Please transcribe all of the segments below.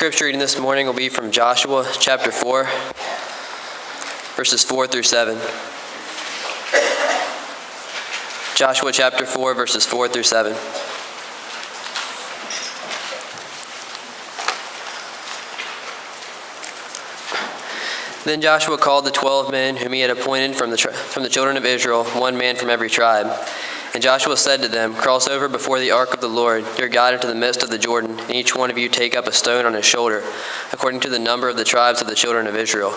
scripture reading this morning will be from Joshua chapter 4, verses 4 through 7. Joshua chapter 4, verses 4 through 7. Then Joshua called the 12 men whom he had appointed from the children of Israel, one man from every tribe. And Joshua said to them, "Cross over before the ark of the Lord your God into the midst of the Jordan, and each one of you take up a stone on his shoulder, according to the number of the tribes of the children of Israel.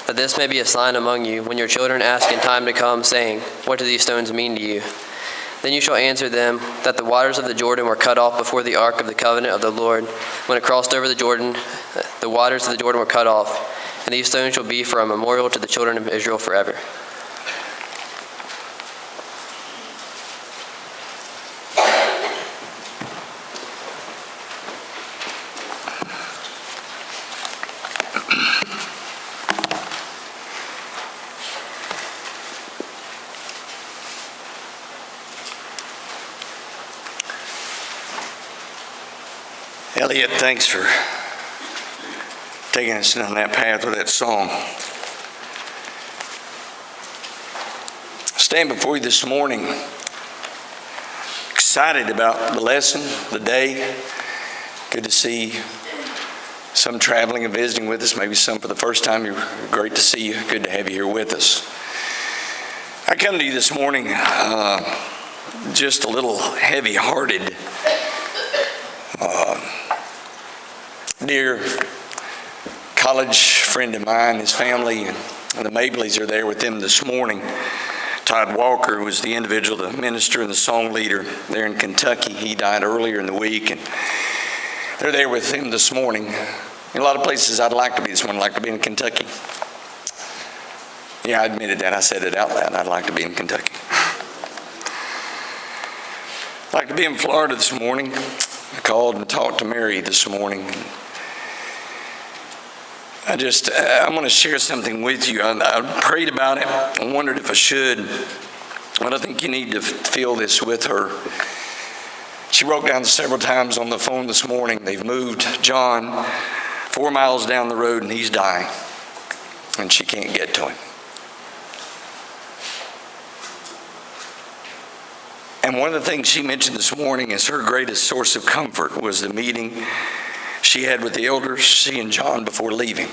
That this may be a sign among you, when your children ask in time to come, saying, 'What do these stones mean to you?' Then you shall answer them that the waters of the Jordan were cut off before the ark of the covenant of the Lord. When it crossed over the Jordan, the waters of the Jordan were cut off. And these stones shall be for a memorial to the children of Israel forever." Elliot, thanks for taking us down that path with that song. Stand before you this morning, excited about the lesson, the day. Good to see some traveling and visiting with us, maybe some for the first time. You're great to see you. Good to have you here with us. I come to you this morning just a little heavy-hearted. Dear college friend of mine, his family, and the Mableys are there with him this morning. Todd Walker was the individual, the minister and the song leader there in Kentucky. He died earlier in the week, and they're there with him this morning. In a lot of places I'd like to be this morning. I'd like to be in Kentucky. Yeah, I admitted that. I said it out loud. I'd like to be in Kentucky. I'd like to be in Florida this morning. I called and talked to Mary this morning. I want to share something with you. I prayed about it. I wondered if I should. But I think you need to feel this with her. She broke down several times on the phone this morning. They've moved John 4 miles down the road and he's dying. And she can't get to him. And one of the things she mentioned this morning as her greatest source of comfort was the meeting she had with the elders, she and John, before leaving.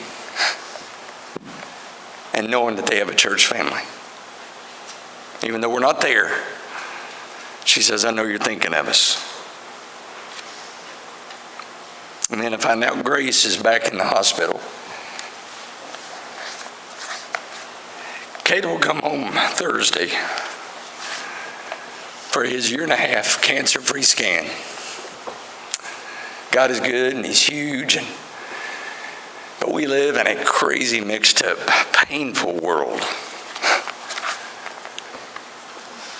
And knowing that they have a church family. Even though we're not there, she says, "I know you're thinking of us." And then I find out Grace is back in the hospital. Kate will come home Thursday for his 1.5-year cancer-free scan. God is good and he's huge, but we live in a crazy, mixed up, painful world.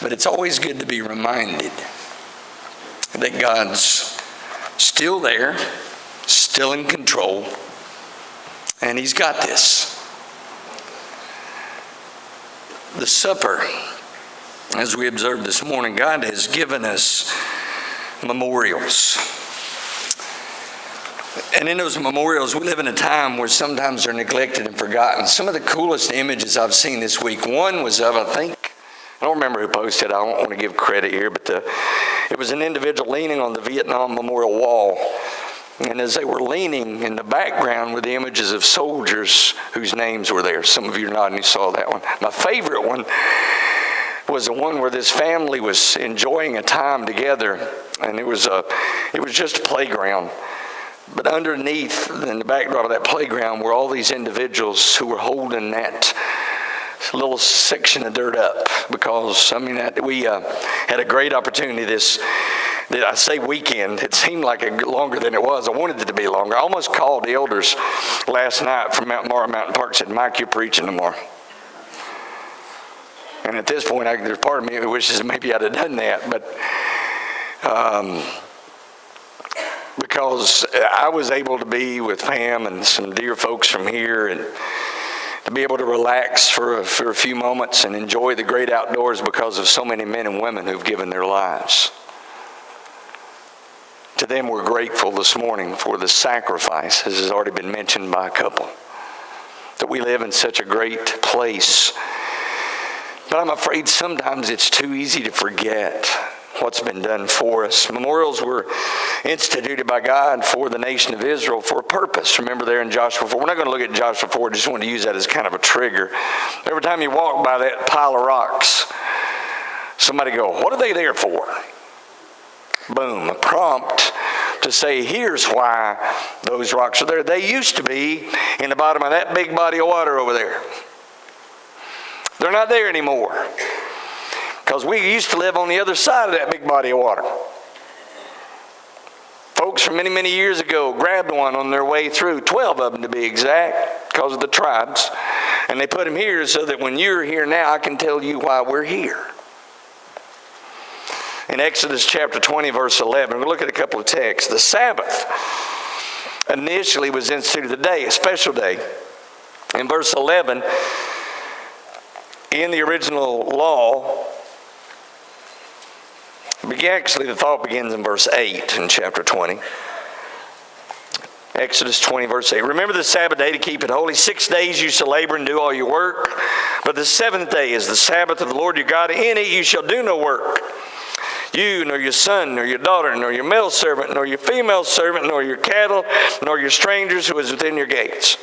But it's always good to be reminded that God's still there, still in control, and he's got this. The supper, as we observed this morning, God has given us memorials. And in those memorials, we live in a time where sometimes they're neglected and forgotten. Some of the coolest images I've seen this week, one was of, I don't remember who posted it, I don't want to give credit here, but it was an individual leaning on the Vietnam Memorial Wall. And as they were leaning, in the background were the images of soldiers whose names were there. Some of you are nodding, you saw that one. My favorite one was the one where this family was enjoying a time together, and it was just a playground. But underneath, in the backdrop of that playground, were all these individuals who were holding that little section of dirt up. Because, we had a great opportunity I say weekend. It seemed like longer than it was. I wanted it to be longer. I almost called the elders last night from Mount Mara Mountain Park and said, "Mike, you're preaching tomorrow." And at this point, there's part of me that wishes maybe I'd have done that. But because I was able to be with Pam and some dear folks from here and to be able to relax for a few moments and enjoy the great outdoors because of so many men and women who've given their lives. To them we're grateful this morning for the sacrifice, as has already been mentioned by a couple, that we live in such a great place. But I'm afraid sometimes it's too easy to forget what's been done for us. Memorials were instituted by God for the nation of Israel for a purpose. Remember there in Joshua 4. We're not going to look at Joshua 4. I just want to use that as kind of a trigger. Every time you walk by that pile of rocks, somebody go, what are they there for? Boom, a prompt to say, here's why those rocks are there. They used to be in the bottom of that big body of water over there. They're not there anymore, because we used to live on the other side of that big body of water. Folks from many, many years ago grabbed one on their way through, 12 of them to be exact, because of the tribes. And they put them here so that when you're here now, I can tell you why we're here. In Exodus chapter 20, verse 11, we'll look at a couple of texts. The Sabbath initially was instituted a day, a special day. In verse 11, in the original law, actually the thought begins in verse 8 in chapter 20. Exodus 20, verse 8. Remember the Sabbath day to keep it holy. 6 days you shall labor and do all your work. But the seventh day is the Sabbath of the Lord your God. In it you shall do no work. You, nor your son, nor your daughter, nor your male servant, nor your female servant, nor your cattle, nor your strangers who is within your gates.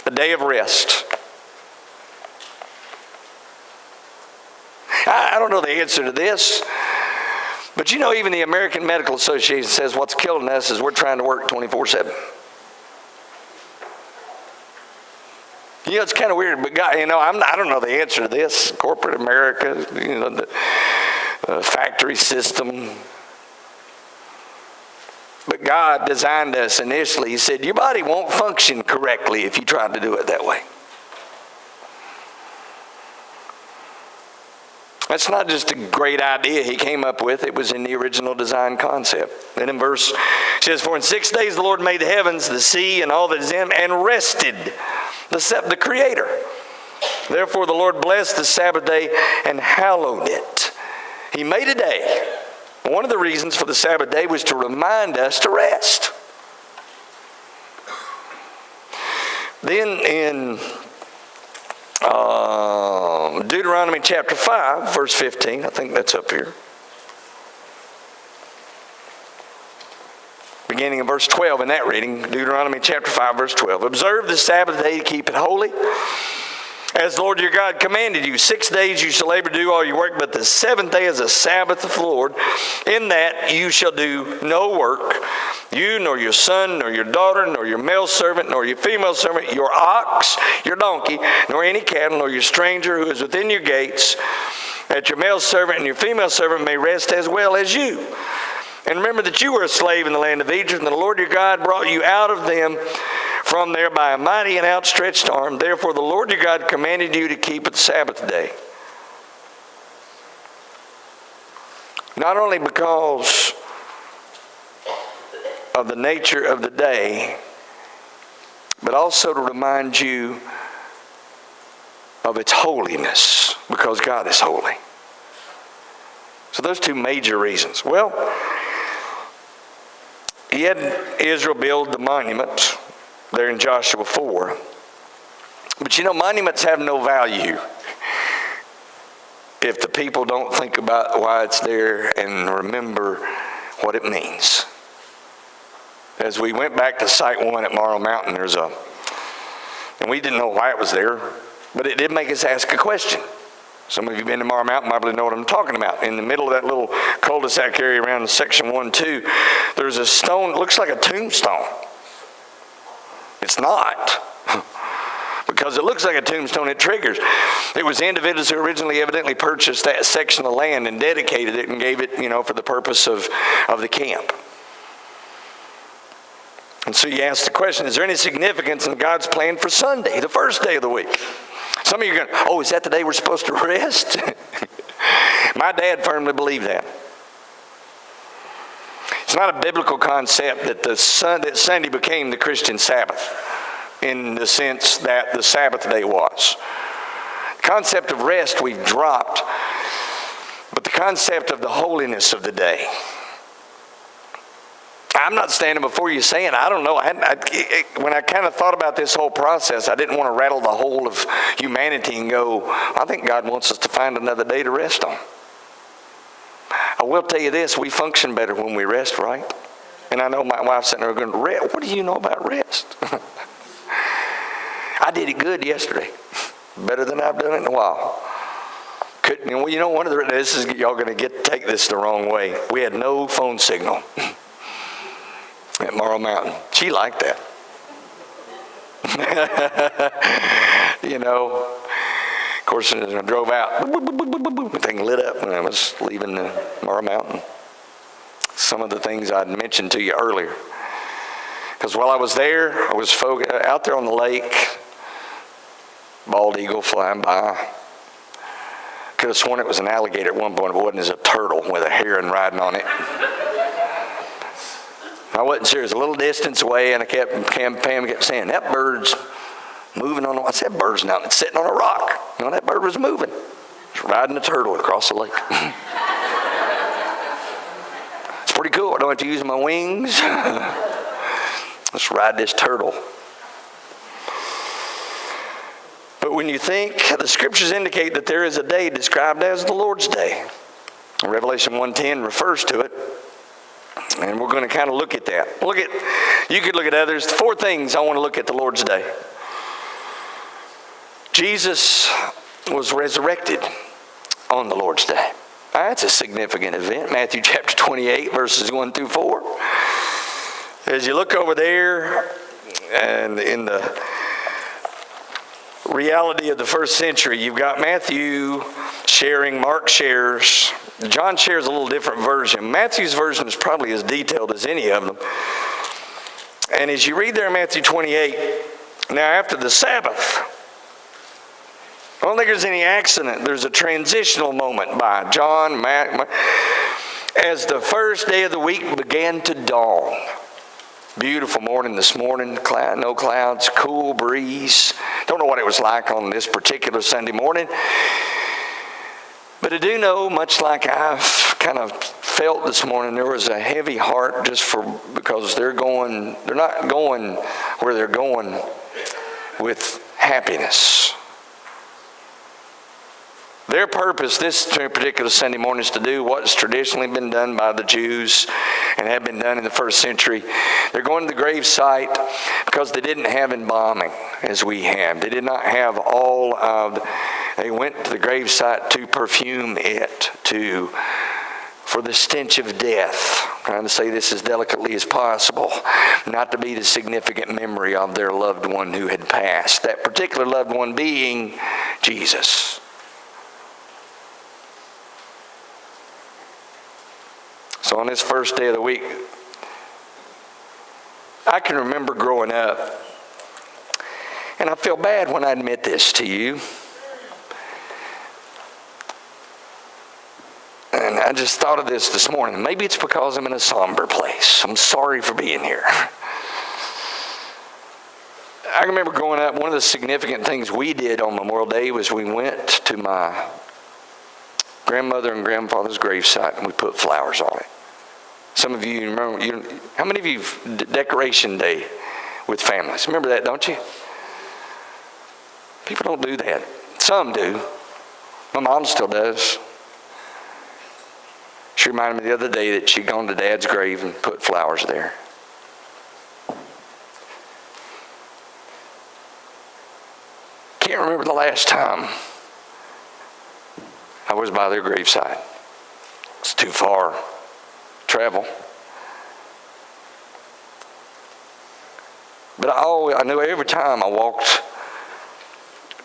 A day of rest. I don't know the answer to this, but you know, even the American Medical Association says what's killing us is we're trying to work 24/7. You know, it's kind of weird, but God, you know, I don't know the answer to this. Corporate America, you know, the factory system. But God designed us initially. He said, your body won't function correctly if you try to do it that way. That's not just a great idea he came up with. It was in the original design concept. Then in verse, it says, for in 6 days the Lord made the heavens, the sea, and all that is in them, and rested, the Creator. Therefore the Lord blessed the Sabbath day and hallowed it. He made a day. One of the reasons for the Sabbath day was to remind us to rest. Then in Deuteronomy chapter 5, verse 15, I think that's up here. Beginning in verse 12 in that reading, Deuteronomy chapter 5, verse 12. Observe the Sabbath day to keep it holy, as the Lord your God commanded you. 6 days you shall labor, do all your work, but the seventh day is a Sabbath of the Lord. In that you shall do no work, you, nor your son, nor your daughter, nor your male servant, nor your female servant, your ox, your donkey, nor any cattle, nor your stranger who is within your gates, that your male servant and your female servant may rest as well as you. And remember that you were a slave in the land of Egypt, and the Lord your God brought you out of them from there by a mighty and outstretched arm. Therefore the Lord your God commanded you to keep the Sabbath day. Not only because of the nature of the day, but also to remind you of its holiness, because God is holy. So those two major reasons. Well, he had Israel build the monument there in Joshua 4. But you know, monuments have no value if the people don't think about why it's there and remember what it means. As we went back to Site 1 at Morrow Mountain, and we didn't know why it was there, but it did make us ask a question. Some of you have been to Morrow Mountain probably know what I'm talking about. In the middle of that little cul-de-sac area around section 1-2, there's a stone, it looks like a tombstone. It's not. Because it looks like a tombstone, it triggers. It was individuals who originally evidently purchased that section of land and dedicated it and gave it, for the purpose of the camp. And so you ask the question, is there any significance in God's plan for Sunday, the first day of the week? Some of you are going, oh, is that the day we're supposed to rest? My dad firmly believed that. It's not a biblical concept that Sunday became the Christian Sabbath in the sense that the Sabbath day was. The concept of rest we've dropped, but the concept of the holiness of the day I'm not standing before you saying, I don't know. When I kind of thought about this whole process, I didn't want to rattle the whole of humanity and go, I think God wants us to find another day to rest on. I will tell you this, we function better when we rest, right? And I know my wife's sitting there going, rest? What do you know about rest? I did it good yesterday. Better than I've done it in a while. One of this is, y'all going to take this the wrong way. We had no phone signal at Morrow Mountain. She liked that. Of course, as I drove out, the thing lit up when I was leaving Morrow Mountain. Some of the things I'd mentioned to you earlier. Because while I was there, I was out there on the lake, bald eagle flying by. Could have sworn it was an alligator at one point, but it wasn't. It was a turtle with a heron riding on it. I wasn't sure. It was a little distance away, and Pam kept saying, that bird's moving on. I said, bird's not. It's sitting on a rock. That bird was moving. It's riding a turtle across the lake. It's pretty cool. I don't have to use my wings. Let's ride this turtle. But when you think, the scriptures indicate that there is a day described as the Lord's Day. Revelation 1:10 refers to it. And we're going to kind of look at that. You could look at others. 4 things I want to look at the Lord's Day. Jesus was resurrected on the Lord's Day. That's a significant event. Matthew chapter 28, verses 1 through 4. As you look over there, and in the reality of the first century, you've got Matthew sharing, Mark shares, John shares a little different version. Matthew's version is probably as detailed as any of them. And as you read there in Matthew 28, now after the Sabbath, I don't think there's any accident. There's a transitional moment by John, as the first day of the week began to dawn. Beautiful morning this morning, no clouds, cool breeze. Don't know what it was like on this particular Sunday morning. But I do know, much like I've kind of felt this morning, there was a heavy heart because they're not going where they're going with happiness. Their purpose this particular Sunday morning is to do what's traditionally been done by the Jews and had been done in the first century. They're going to the grave site because they didn't have embalming as we have. They did not have they went to the grave site to perfume it, for the stench of death. I'm trying to say this as delicately as possible. Not to be the significant memory of their loved one who had passed. That particular loved one being Jesus. So on this first day of the week, I can remember growing up, and I feel bad when I admit this to you. And I just thought of this morning. Maybe it's because I'm in a somber place. I'm sorry for being here. I remember growing up, one of the significant things we did on Memorial Day was we went to my grandmother and grandfather's gravesite and we put flowers on it. Some of you remember, how many of you decoration day with families? Remember that, don't you? People don't do that. Some do. My mom still does. She reminded me the other day that she'd gone to Dad's grave and put flowers there. Can't remember the last time I was by their graveside. It's too far to travel. But I knew every time I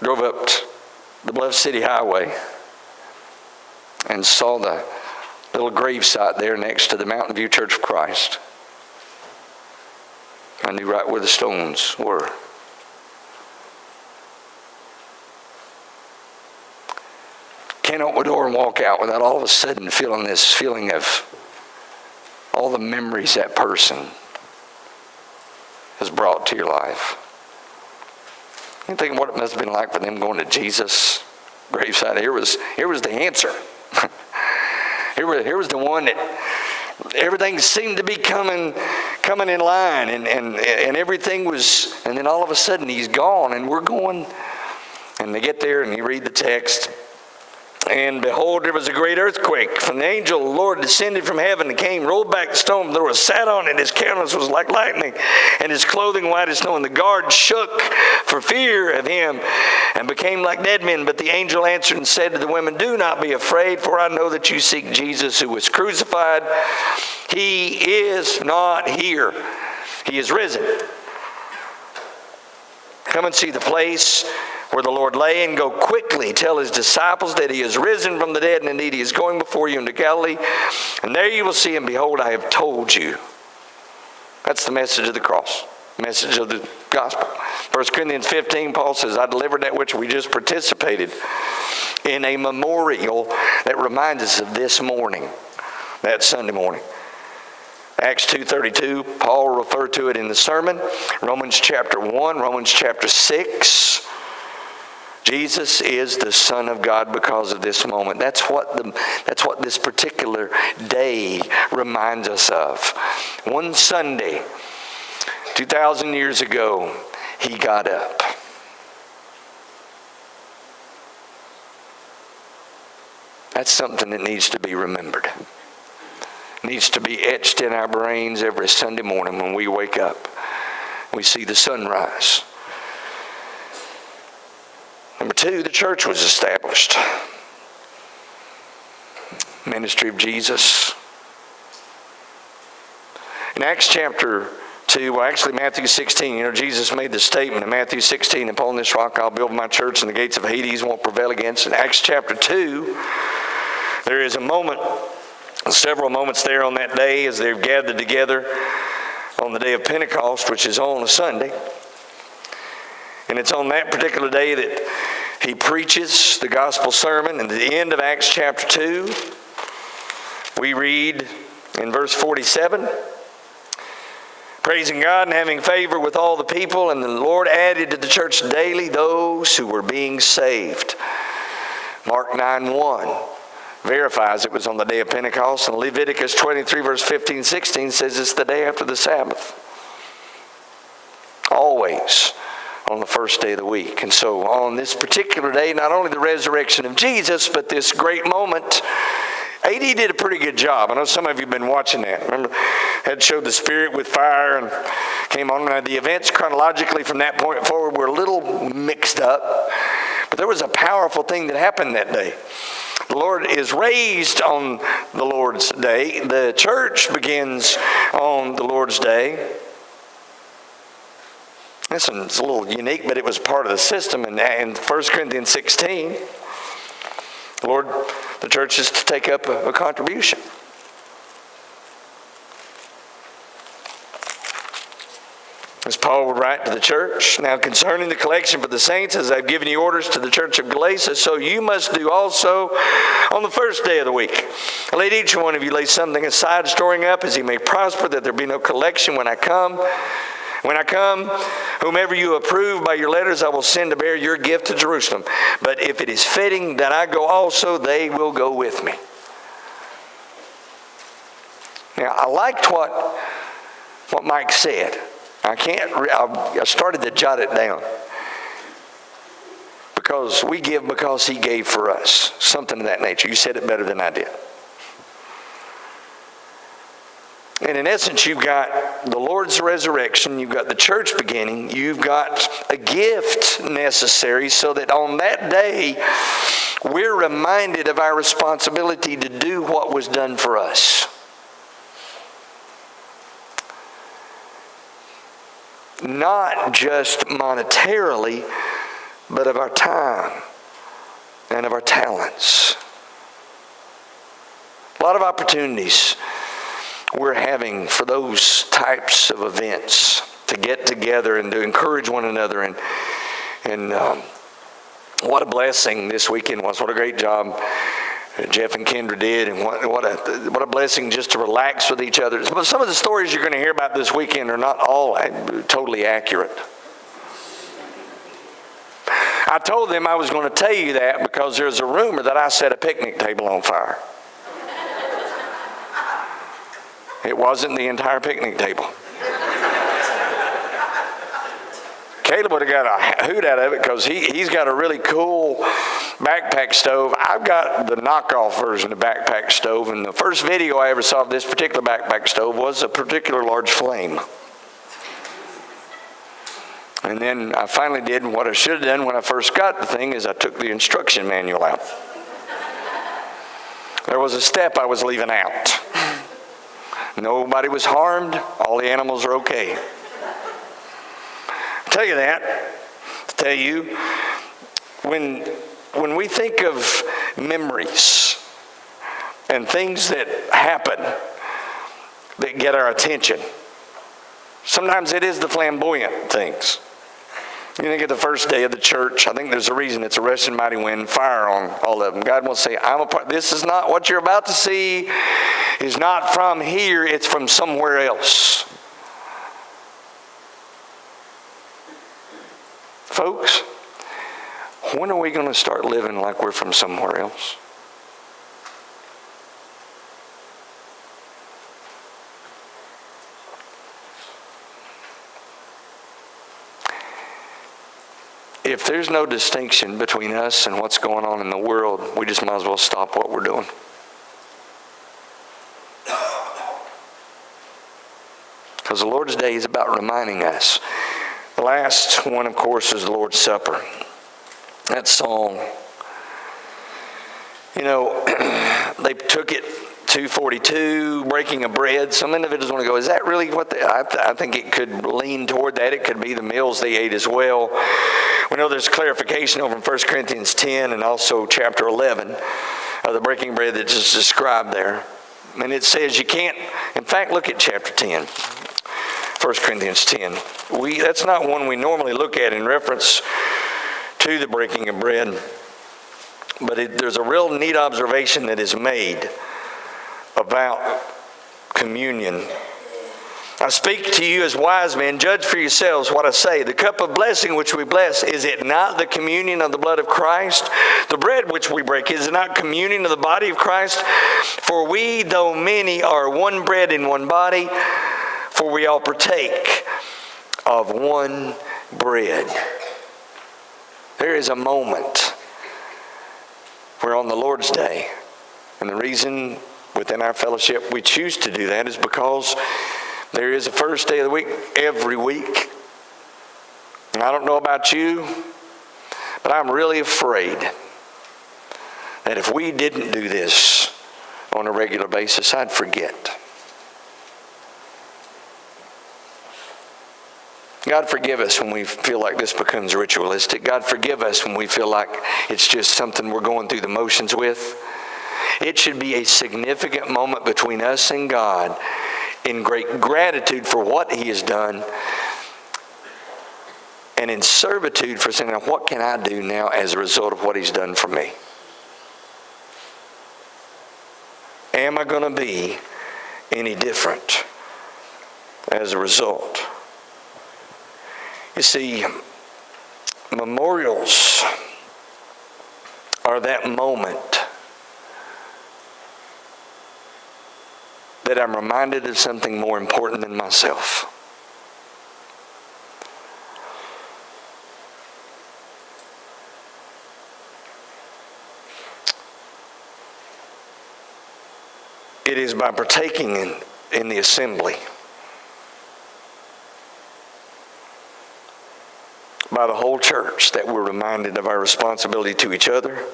drove up the Bluff City Highway and saw the little gravesite there next to the Mountain View Church of Christ, I knew right where the stones were. Can't open the door and walk out without all of a sudden feeling this feeling of all the memories that person has brought to your life. You think what it must have been like for them going to Jesus' gravesite. Here was the answer. Here was the one that everything seemed to be coming coming in line, and everything was, and then all of a sudden he's gone, and we're going, and they get there, and you read the text, and behold, there was a great earthquake. For the angel of the Lord descended from heaven and came, rolled back the stone, there was sat on it. His countenance was like lightning, and his clothing white as snow. And the guard shook for fear of him and became like dead men. But the angel answered and said to the women, do not be afraid, for I know that you seek Jesus who was crucified. He is not here. He is risen. Come and see the place where the Lord lay, and go quickly tell his disciples that he is risen from the dead, and indeed he is going before you into Galilee, and there you will see him. Behold, I have told you. That's the message of the cross, message of the gospel. 1 Corinthians 15, Paul says, I delivered that which we just participated in, a memorial that reminds us of this morning, that Sunday morning. Acts 2:32, Paul referred to it in the sermon. Romans chapter 1, Romans chapter 6. Jesus is the Son of God because of this moment. That's what this particular day reminds us of. One Sunday, 2,000 years ago, he got up. That's something that needs to be remembered. It needs to be etched in our brains every Sunday morning when we wake up. We see the sunrise. Number two, the church was established. Ministry of Jesus. In Acts chapter 2, well actually Matthew 16, Jesus made the statement in Matthew 16, upon this rock I'll build my church, and the gates of Hades won't prevail against it. In Acts chapter 2, there is a moment, several moments there on that day as they've gathered together on the day of Pentecost, which is on a Sunday. And it's on that particular day that he preaches the gospel sermon. And at the end of Acts chapter 2, we read in verse 47, praising God and having favor with all the people, and the Lord added to the church daily those who were being saved. Mark 9:1 verifies it was on the day of Pentecost, and Leviticus 23 verse 15-16 says it's the day after the Sabbath. Always on the first day of the week. And so on this particular day, not only the resurrection of Jesus, but this great moment, AD did a pretty good job. I know some of you have been watching that. Remember, had showed the Spirit with fire and came on. Now, the events chronologically from that point forward were a little mixed up, but there was a powerful thing that happened that day. The Lord is raised on the Lord's day. The church begins on the Lord's day. This one's a little unique, but it was part of the system. In 1 Corinthians 16, the church is to take up a contribution. As Paul would write to the church, now concerning the collection for the saints, as I've given you orders to the church of Galatia, so you must do also on the first day of the week. Let each one of you lay something aside, storing up as he may prosper, that there be no collection when I come. When I come, whomever you approve by your letters, I will send to bear your gift to Jerusalem. But if it is fitting that I go also, they will go with me. Now, I liked what Mike said. I started to jot it down. Because we give because he gave for us. Something of that nature. You said it better than I did. And in essence, you've got the Lord's resurrection, you've got the church beginning, you've got a gift necessary so that on that day, we're reminded of our responsibility to do what was done for us. Not just monetarily, but of our time and of our talents. A lot of opportunities we're having for those types of events to get together and to encourage one another. And what a blessing this weekend was. What a great job Jeff and Kendra did, and what a blessing just to relax with each other. But some of the stories you're going to hear about this weekend are not all totally accurate. I told them I was going to tell you that because there's a rumor that I set a picnic table on fire. It wasn't the entire picnic table. Caleb would have got a hoot out of it because he's got a really cool backpack stove. I've got the knockoff version of backpack stove, and the first video I ever saw of this particular backpack stove was a particular large flame. And then I finally did what I should have done when I first got the thing is I took the instruction manual out. There was a step I was leaving out. Nobody was harmed. All the animals are okay. I tell you that to tell you, when we think of memories and things that happen that get our attention, sometimes it is the flamboyant things. You think of the first day of the church. I think there's a reason it's a rushing mighty wind, fire on all of them. God will say, I'm a part. This is not what you're about to see is not from here. It's from somewhere else. Folks, when are we going to start living like we're from somewhere else? If there's no distinction between us and what's going on in the world, we just might as well stop what we're doing. Because the Lord's Day is about reminding us. The last one, of course, is the Lord's Supper. That song, they took it 242, breaking of bread. Some individuals want to go, is that really what I think it could lean toward that. It could be the meals they ate as well. We know there's clarification over in 1 Corinthians 10 and also chapter 11 of the breaking bread that's just described there. And it says you can't, in fact, look at chapter 10, 1 Corinthians 10. That's not one we normally look at in reference to the breaking of bread. But there's a real neat observation that is made about communion. I speak to you as wise men, judge for yourselves what I say. The cup of blessing which we bless, is it not the communion of the blood of Christ? The bread which we break, is it not communion of the body of Christ? For we, though many, are one bread in one body, for we all partake of one bread. There is a moment where on the Lord's Day, and the reason within our fellowship we choose to do that is because there is a first day of the week every week. And I don't know about you, but I'm really afraid that if we didn't do this on a regular basis, I'd forget. God forgive us when we feel like this becomes ritualistic. God forgive us when we feel like it's just something we're going through the motions with. It should be a significant moment between us and God in great gratitude for what He has done and in servitude for saying, what can I do now as a result of what He's done for me? Am I going to be any different as a result? You see, memorials are that moment that I'm reminded of something more important than myself. It is by partaking in the assembly, by the whole church, that we're reminded of our responsibility to each other.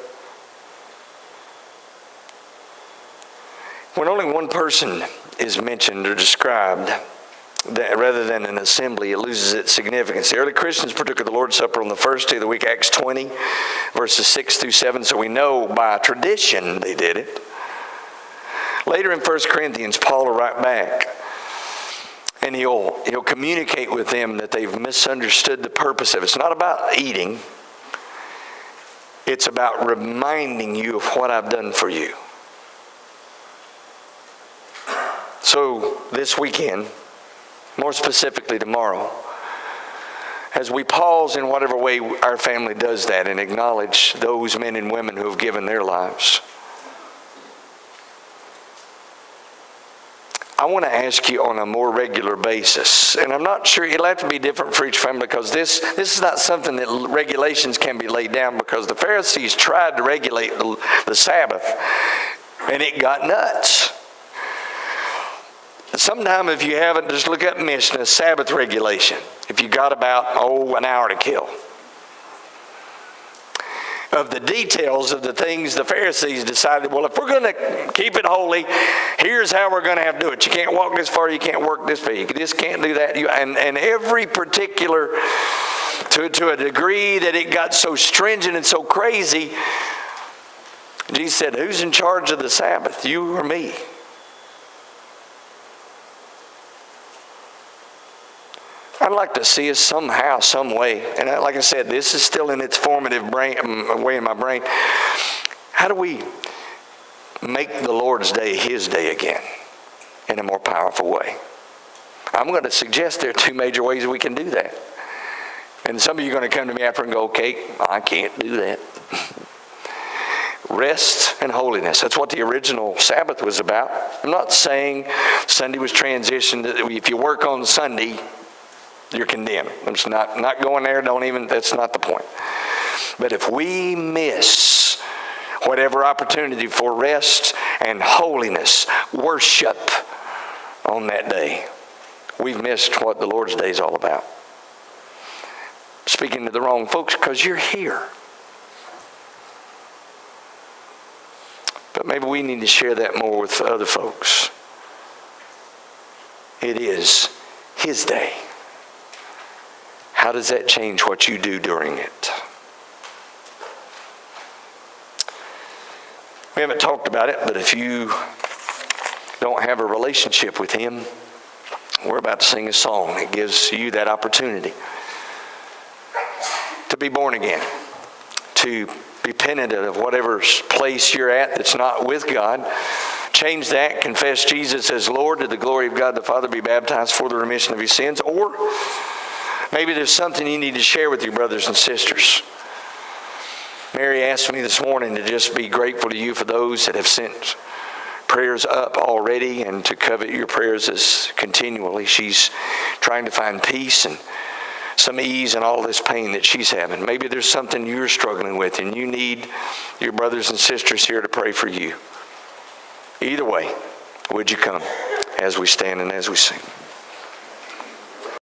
When only one person is mentioned or described, that rather than an assembly, it loses its significance. The early Christians partook of the Lord's Supper on the first day of the week, Acts 20, verses 6 through 7, so we know by tradition they did it. Later in 1 Corinthians, Paul will write back, and he'll communicate with them that they've misunderstood the purpose of it. It's not about eating. It's about reminding you of what I've done for you. So this weekend, more specifically tomorrow, as we pause in whatever way our family does that and acknowledge those men and women who have given their lives, I want to ask you on a more regular basis, and I'm not sure, it'll have to be different for each family, because this is not something that regulations can be laid down, because the Pharisees tried to regulate the Sabbath, and it got nuts. Sometime, if you haven't, just look up Mishnah, Sabbath regulation, if you got about, an hour to kill. Of the details of the things the Pharisees decided, well, if we're going to keep it holy, here's how we're going to have to do it. You can't walk this far, you can't work this far, you just can't do that. And every particular, to a degree that it got so stringent and so crazy, Jesus said, who's in charge of the Sabbath, you or me? I'd like to see us somehow, some way, and like I said, this is still in its formative way in my brain. How do we make the Lord's Day His day again in a more powerful way? I'm going to suggest there are two major ways we can do that. And some of you are going to come to me after and go, okay, I can't do that. Rest and holiness. That's what the original Sabbath was about. I'm not saying Sunday was transitioned. If you work on Sunday, you're condemned. I'm just not going there. That's not the point. But if we miss whatever opportunity for rest and holiness, worship on that day, we've missed what the Lord's Day is all about. Speaking to the wrong folks, because you're here. But maybe we need to share that more with other folks. It is His day. How does that change what you do during it? We haven't talked about it, but if you don't have a relationship with Him, we're about to sing a song that gives you that opportunity to be born again, to be penitent of whatever place you're at that's not with God. Change that, confess Jesus as Lord to the glory of God the Father, be baptized for the remission of your sins, or maybe there's something you need to share with your brothers and sisters. Mary asked me this morning to just be grateful to you for those that have sent prayers up already and to covet your prayers as continually. She's trying to find peace and some ease in all this pain that she's having. Maybe there's something you're struggling with and you need your brothers and sisters here to pray for you. Either way, would you come as we stand and as we sing?